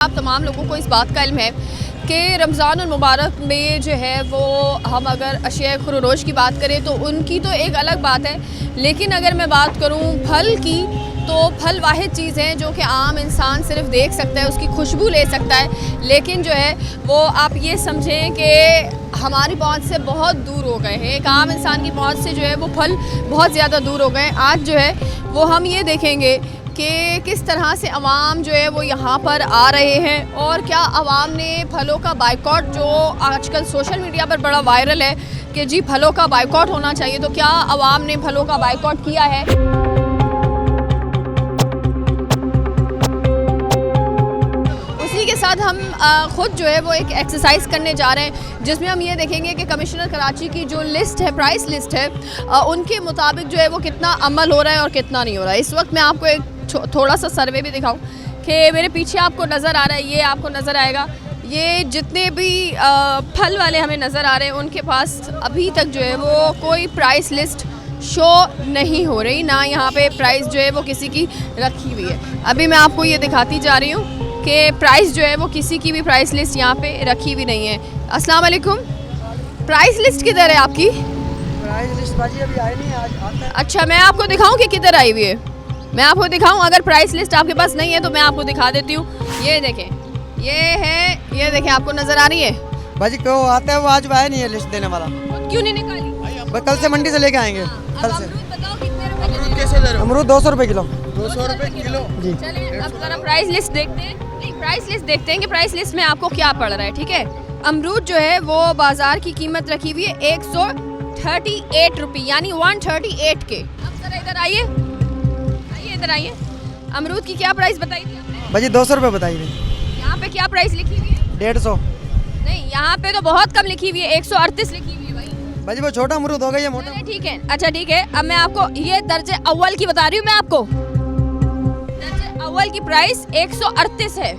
आप तमाम लोगों को इस बात का इल्म है कि रमज़ान मुबारक में जो है वो हम अगर अशिया खुरोरोश की बात करें तो उनकी तो एक अलग बात है, लेकिन अगर मैं बात करूं फल की तो फल वाहिद चीज़ है जो कि आम इंसान सिर्फ देख सकता है, उसकी खुशबू ले सकता है, लेकिन जो है वो आप ये समझें कि हमारी पहुंच से बहुत दूर हो गए हैं। एक आम इंसान की पहुंच से जो है वो फल बहुत ज़्यादा दूर हो गए। आज जो है वो हम ये देखेंगे कि किस तरह से अवाम जो है वो यहाँ पर आ रहे हैं और क्या अवाम ने फलों का बाइकॉट, जो आजकल सोशल मीडिया पर बड़ा वायरल है कि जी फलों का बाइकॉट होना चाहिए, तो क्या अवाम ने फलों का बाइकॉट किया है? उसी के साथ हम ख़ुद जो है वो एक एक्सरसाइज करने जा रहे हैं जिसमें हम ये देखेंगे कि कमिश्नर कराची की जो लिस्ट है, प्राइस लिस्ट है, उनके मुताबिक जो है वो कितना अमल हो रहा है और कितना नहीं हो रहा है। इस वक्त मैं आपको एक थोड़ा सा सर्वे भी दिखाऊं कि मेरे पीछे आपको नज़र आ रहा है, ये आपको नज़र आएगा, ये जितने भी फल वाले हमें नज़र आ रहे हैं उनके पास अभी तक जो है वो कोई प्राइस लिस्ट शो नहीं हो रही, ना यहाँ पे प्राइस जो है वो किसी की रखी हुई है। अभी मैं आपको ये दिखाती जा रही हूँ कि प्राइस जो है वो किसी की भी प्राइस लिस्ट यहाँ पे रखी हुई नहीं है। अस्सलाम वालेकुम, प्राइस लिस्ट किधर है आपकी? प्राइस लिस्ट बाजी अभी आई नहीं है, आज आता है। अच्छा, मैं आपको दिखाऊं कि किधर आई हुई है? मैं आपको दिखाऊं, अगर प्राइस लिस्ट आपके पास नहीं है तो मैं आपको दिखा देती हूँ। ये देखें, ये है, ये देखें, आपको नज़र आ रही है? बाजी क्यों आता है, वो आज आया नहीं है लिस्ट देने वाला। क्यों नहीं निकाली? कल से मंडी से लेके आएंगे। कल से अमरूद कैसे दे रहे हो? अमरूद 200 रुपये किलो। 200 रुपये किलो जी। चलिए अब जरा प्राइस लिस्ट देखते हैं। नहीं, प्राइस लिस्ट देखते हैं कि प्राइस लिस्ट में आपको क्या पड़ रहा है। ठीक है, अमरूद जो है वो बाजार की कीमत रखी हुई है 138 रुपये, यानी 138 के। अब जरा इधर आइए, इधर आइए, अमरूद की क्या प्राइस बताई थी आपने? बाजी 200 रुपये बताई थी। यहाँ पे क्या प्राइस लिखी हुई है? 150। नहीं, यहाँ पे तो बहुत कम लिखी हुई है, 138 लिखी हुई है भाई। बाजी वो छोटा अमरूद हो गया, ये मोटा। ठीक है, अच्छा ठीक है, अब मैं आपको ये दर्जे अव्वल की बता रही हूँ। मैं आपको दर्जे अव्वल की प्राइस 138 है।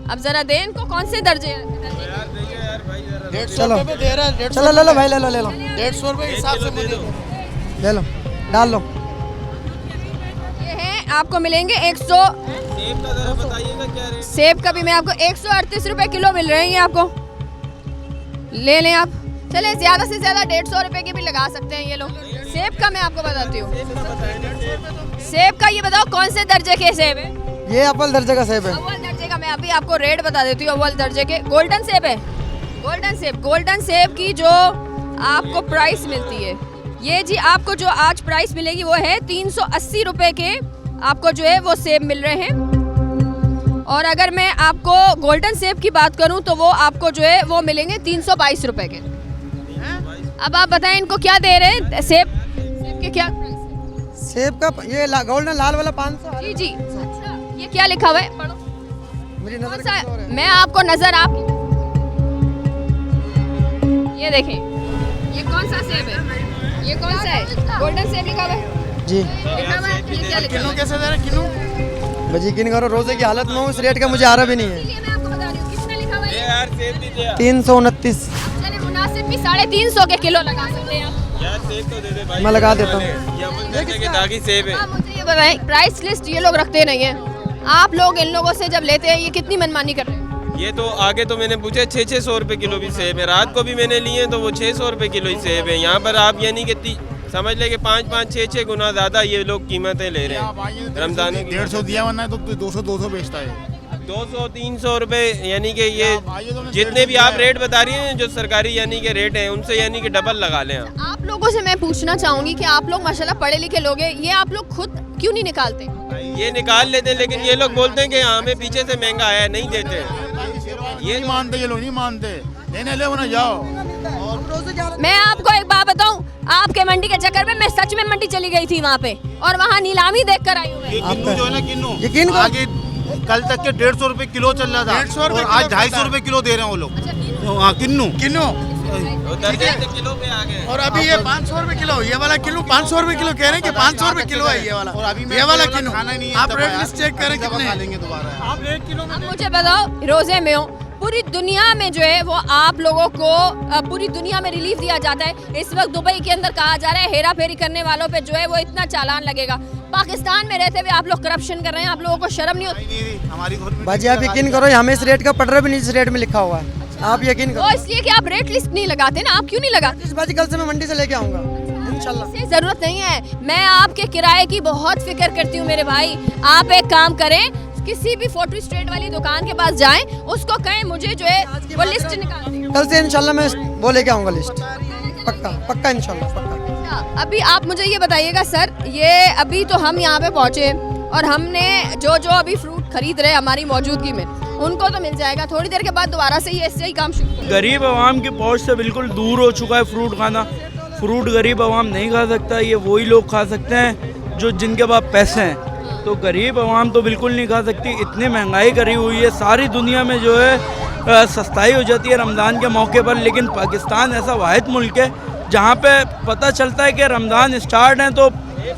अब जरा दें इनको कौन से दर्जे चलो दे रहा है। चलो ले लो भाई, ले लो 150 रुपये के हिसाब से मुझे ले लो, डाल लो। ये है, आपको मिलेंगे 100। सेब का भी मैं आपको 138 रुपए किलो मिल रहे हैं, आपको ले लें आप। चले ज्यादा से ज्यादा 150 रुपए के भी लगा सकते हैं ये लोग। सेब का मैं आपको बताती हूँ, सेब का ये बताओ कौन से दर्जे के सेब है? ये अव्वल दर्जे का सेब है। अव्वल दर्जे का मैं अभी आपको रेट बता देती हूँ। अव्वल दर्जे के गोल्डन सेब है, गोल्डन सेब की जो आपको प्राइस मिलती है, ये जी आपको जो आज प्राइस मिलेगी वो है 380 रुपए के आपको जो है वो सेब मिल रहे हैं। और अगर मैं आपको गोल्डन सेब की बात करूं तो वो आपको जो है वो मिलेंगे 322 रुपए के। अब आप बताएं इनको क्या दे रहे हैं? सेब के क्या प्राइस है? सेब का ये गोल्डन लाल वाला 500। जी जी। अच्छा, ये क्या लिखा हुआ है? पढ़ो। मेरी कौन नजर सा किस ओर है? मैं आपको नजर आप ये देखें, ये कौन सा सेब है? ये कौन सा है? गोल्डन सेब लिखा हुआ है जी। लिखा हुआ है, ये क्या लिखा हुआ किलो है? कैसे दे रहे हैं? किलो बाजी यकीन करो, रोजे की हालत में हूँ, इस रेट का मुझे आ रहा भी नहीं है। इसलिए मैं आपको बता रही हूँ कितना लिखा हुआ है। यार सेब दीजिए। 329 चलिए मुनासिब भी 350 के किलो लगा सकते हैं आप। यार सेब तो दे दे भाई। मैं लगा देता हूँ। ये अमूल दर्जे के दागी सेब है। आप मुझे ये बताएं, प्राइस लिस्ट ये लोग रखते नहीं है, आप लोग इन लोगों से जब लेते हैं ये कितनी मनमानी कर रहे हैं? ये तो आगे तो मैंने पूछा 600 रुपये किलो भी सेब है, रात को भी मैंने लिए तो वो 600 रुपये किलो ही सेब है। यहाँ पर आप यानी कि समझ ले कि 5-5, 6-6 गुना ज़्यादा ये लोग कीमतें ले रहे हैं। रमजान 150 दिया वरना तो 200 बेचता है। 200-300 रुपये, यानी कि ये जितने भी आप रेट बता रही हैं जो सरकारी यानी कि रेट हैं उनसे यानी कि डबल लगा लें आप। आप लोगों से मैं पूछना चाहूंगी कि आप लोग माशाल्लाह पढ़े लिखे लोग हैं, ये आप लोग खुद क्यों नहीं निकालते? ये निकाल लेते हैं लेकिन ये लोग बोलते हैं कि हमें पीछे से महंगा आया, नहीं देते। ये नहीं मानते, ये लोग नहीं मानते, लेने ले ना जाओ। मैं आपको एक बात बताऊं, आपके मंडी के चक्कर में मैं सच में मंडी चली गई थी वहाँ पे और वहाँ नीलामी देख कर आई हूँ मैं। किन्नू जो है ना, किन्नू यकीन करो। आगे कल तक के 150 रुपए किलो चल रहा था, 150 रुपए और आज 250 रुपए किलो दे रहे हैं वो लोग। हाँ किन्नू दर्जे से किलो पे आ गए। और अभी ये 500 रुपए किलो, ये वाला किलो 500 रुपए किलो कह रहे हैं कि 500 रुपए किलो है ये वाला। और अभी ये वाला किलो खाना ही नहीं है, आप रेट लिस्ट चेक करें जब कितने खा हैं। लेंगे दोबारा। आप 1 किलो अब मुझे बताओ, रोजे में हो, पूरी दुनिया में जो है वो आप लोगों को पूरी दुनिया में रिलीफ दिया जाता है। इस वक्त दुबई के अंदर कहा जा रहा है हेरा फेरी करने वालों पे जो है वो इतना चालान लगेगा। पाकिस्तान में रहते हुए आप लोग करप्शन कर रहे हैं, आप लोगों को शर्म नहीं होती? हमारी गवर्नमेंट बाजी आप यकीन करो हमें इस रेट का पड़ रहा भी नहीं, इस रेट में लिखा हुआ है। आप यकीन वो करो इसलिए कि आप रेट लिस्ट नहीं लगाते ना, आप क्यों नहीं लगाते? इस बाजी कल से मैं मंडी से लेके आऊंगा इंशाल्लाह। इससे जरूरत नहीं है, मैं आपके किराए की बहुत फिक्र करती हूँ मेरे भाई। आप एक काम करें, किसी भी फोर्ट स्ट्रीट वाली दुकान के पास जाएं, उसको कहें मुझे जो है वो लिस्ट निकाल दें। कल से इंशाल्लाह मैं वो लेके आऊंगा लिस्ट, पक्का पक्का इंशाल्लाह पक्का। अभी आप मुझे ये बताइएगा सर, ये अभी तो हम यहाँ पे पहुँचे और हमने जो जो अभी फ्रूट खरीद रहे हैं हमारी मौजूदगी में, उनको तो मिल जाएगा, थोड़ी देर के बाद दोबारा से ये ऐसे ही काम शुरू करेंगे। गरीब आवाम की पहुंच से बिल्कुल दूर हो चुका है फ्रूट खाना। फ्रूट गरीब आवाम नहीं खा सकता, ये वही लोग खा सकते हैं जो जिनके पास पैसे हैं। तो गरीब आवाम तो बिल्कुल नहीं खा सकती। इतनी महंगाई करी हुई है, सारी दुनिया में जो है सस्ताई हो जाती है रमज़ान के मौके पर, लेकिन पाकिस्तान ऐसा वाहिद मुल्क है जहाँ पे पता चलता है कि रमज़ान स्टार्ट है तो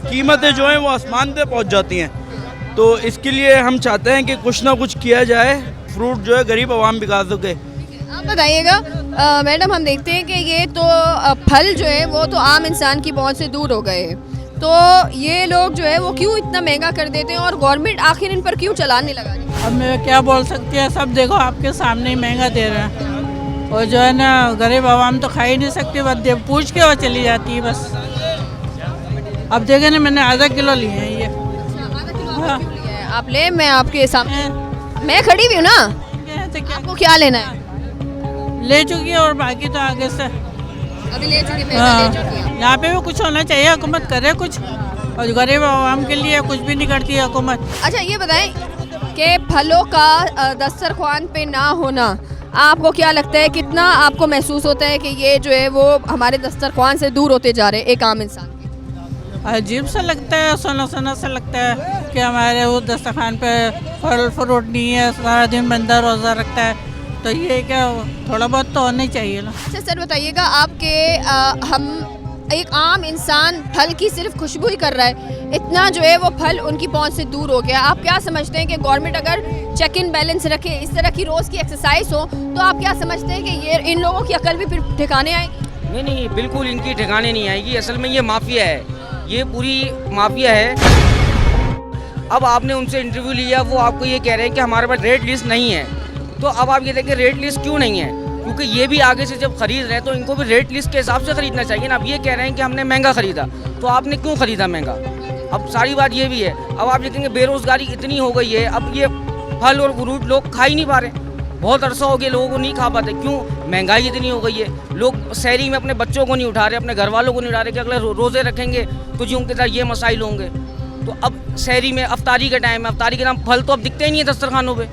कीमतें जो हैं वो आसमान पे पहुँच जाती हैं। तो इसके लिए हम चाहते हैं कि कुछ ना कुछ किया जाए, फ्रूट जो है गरीब आवाम भी खा सके। आप बताइएगा मैडम, हम देखते हैं कि ये तो फल जो है वो तो आम इंसान की पहुंच से दूर हो गए हैं, तो ये लोग जो है वो क्यों इतना महंगा कर देते हैं और गवर्नमेंट आखिर इन पर क्यों चलान नहीं लगा रही? अब मैं क्या बोल सकती है, सब देखो आपके सामने ही महंगा दे रहे हैं, और जो है ना गरीब आवाम तो खा ही नहीं सकती, बस पूछ के वो चली जाती है बस। अब देखे ना, मैंने आधा किलो लिए हैं ये। हाँ। आप ले, मैं आपके सामने मैं खड़ी हुई हूँ ना, आपको क्या लेना है? ले चुकी है और बाकी तो आगे से। अभी ले चुकी है, हाँ, ले चुकी है। यहाँ पे भी कुछ होना चाहिए, हुकूमत करे कुछ, और गरीब आवाम के लिए कुछ भी नहीं करती है हुकूमत। अच्छा ये बताएं कि फलों का दस्तरख्वान पे ना होना आपको क्या लगता है, कितना आपको महसूस होता है कि ये जो है वो हमारे दस्तरख्वान से दूर होते जा रहे हैं एक आम इंसान के? अजीब सा लगता है, सोना सोना सा लगता है कि हमारे वो दस्तरखान पे फल फ्रूट नहीं है, सारा दिन बंदा रोज़ा रखता है, तो ये क्या थोड़ा बहुत तो होना ही चाहिए ना। अच्छा सर बताइएगा, आपके हम एक आम इंसान फल की सिर्फ खुशबू ही कर रहा है, इतना जो है वो फल उनकी पहुंच से दूर हो गया। आप क्या समझते हैं कि गवर्नमेंट अगर चेक इन बैलेंस रखे, इस तरह की रोज़ की एक्सरसाइज हो, तो आप क्या समझते हैं कि ये इन लोगों की अकल भी फिर ठिकाने आएगी? नहीं, बिल्कुल इनकी ठिकाने नहीं आएगी। असल में ये माफिया है, ये पूरी माफिया है। अब आपने उनसे इंटरव्यू लिया, वो आपको ये कह रहे हैं कि हमारे पास रेट लिस्ट नहीं है, तो अब आप ये देखें रेट लिस्ट क्यों नहीं है, क्योंकि ये भी आगे से जब खरीद रहे हैं तो इनको भी रेट लिस्ट के हिसाब से खरीदना चाहिए ना। अब ये कह रहे हैं कि हमने महंगा खरीदा, तो आपने क्यों खरीदा महंगा? अब सारी बात ये भी है। अब आप देखेंगे बेरोज़गारी इतनी हो गई है, अब ये फल और फ्रूट लोग खा ही नहीं पा रहे, बहुत अरसा हो गया लोगों को नहीं खा पाते। क्यों? महंगाई इतनी हो गई है, लोग शहरी में अपने बच्चों को नहीं उठा रहे, अपने घर वालों को नहीं उठा रहे कि अगले रोज़े रखेंगे तो जी उनके साथ ये मसाइल होंगे। तो अब शहरी में अफ्तारी का टाइम है, अफ्तारी के नाम फल तो अब दिखते ही नहीं है दस्तरखानों पे,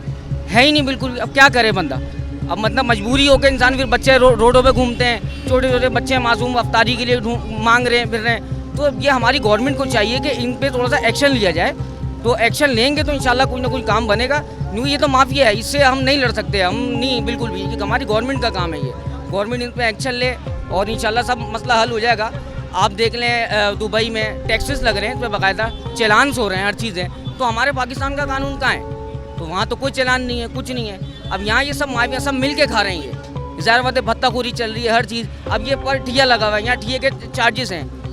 है ही नहीं बिल्कुल। अब क्या करे बंदा? अब मतलब मजबूरी हो के इंसान, फिर बच्चे रोडों पे घूमते हैं, छोटे छोटे बच्चे मासूम अफ्तारी के लिए मांग रहे हैं, फिर रहे हैं। तो ये हमारी गवर्नमेंट को चाहिए कि इन पे थोड़ा सा एक्शन लिया जाए, तो एक्शन लेंगे तो इंशाल्लाह कुछ ना कुछ काम बनेगा। नहीं ये तो माफिया है, इससे हम नहीं लड़ सकते, हम नहीं बिल्कुल भी, क्योंकि हमारी गवर्नमेंट का काम है ये। गवर्नमेंट इन पर एक्शन ले और इंशाल्लाह सब मसला हल हो जाएगा। आप देख लें दुबई में टैक्सेस लग रहे हैं, इस पर बाकायदा चलान्स हो रहे हैं हर चीज़ें, तो हमारे पाकिस्तान का कानून कहाँ है? तो वहाँ तो कोई चलान नहीं है, कुछ नहीं है। अब यहाँ ये सब माफिया सब मिल के खा रहे हैं, ये ज़ाहिर बात है भत्ताखोरी चल रही है हर चीज़। अब ये पर ठिया लगा हुआ है, यहाँ ठिए के चार्जेस हैं,